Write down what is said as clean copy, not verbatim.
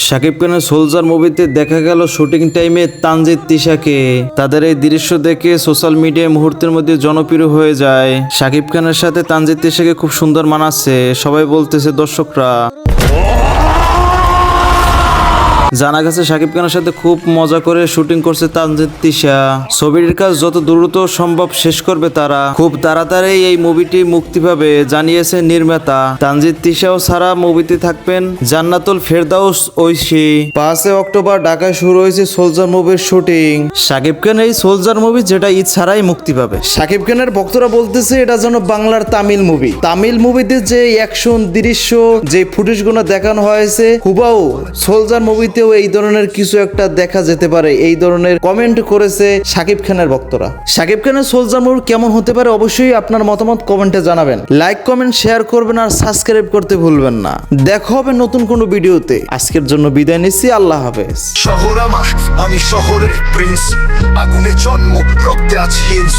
শাকিব খানের সোলজার মুভিতে দেখা গেল শুটিং টাইমে তানজিদ তিশাকে। তাদের এই দৃশ্য দেখে সোশ্যাল মিডিয়ায় মুহূর্তের মধ্যে জনপ্রিয় হয়ে যায়। শাকিব খানের সাথে তানজিদ তিশাকে খুব সুন্দর মানাচ্ছে, সবাই বলতেছে দর্শকরা। জানা গেছে শাকিব খানের সাথে খুব মজা করে শুটিং করছে তানজিদ তিশা। ছবির কাজ যত দ্রুত সম্ভব শেষ করবে তারা। খুব তাড়াতাড়ি এই মুভিটি মুক্তি পাবে জানিয়েছে নির্মাতা। তানজিদ তিশাও সারা মুভিতে থাকবেন। জান্নাতুল ফেরদাউস ঐশী। 5 অক্টোবর ঢাকায় শুরু হয়েছে সোলজার মুভির শুটিং। শাকিব খান এই সোলজার মুভি যেটা ঈদ ছাড়াই মুক্তি পাবে। শাকিব খানের ভক্তরা বলতেছে এটা যেন বাংলার তামিল মুভি। তামিল মুভিতে যে অ্যাকশন দৃশ্য, যে ফুটেজগুলো দেখানো হয়েছে হুবাহু সোলজার মুভিতে এই ধরনের কিছু একটা দেখা যেতে পারে, এই ধরনের কমেন্ট করেছে শাকিব খানের ভক্তরা। শাকিব খানের সোলজার মুভি কেমন হতে পারে অবশ্যই আপনার মতামত কমেন্টে জানাবেন। লাইক কমেন্ট শেয়ার করবেন আর সাবস্ক্রাইব করতে ভুলবেন না। দেখা হবে নতুন কোনো ভিডিওতে। আজকের জন্য বিদায় নিচ্ছি, আল্লাহ হাফেজ। শহর আমার, আমি শহরের প্রিন্স, আগুনে জন্ম রক্তে আছে হিংস।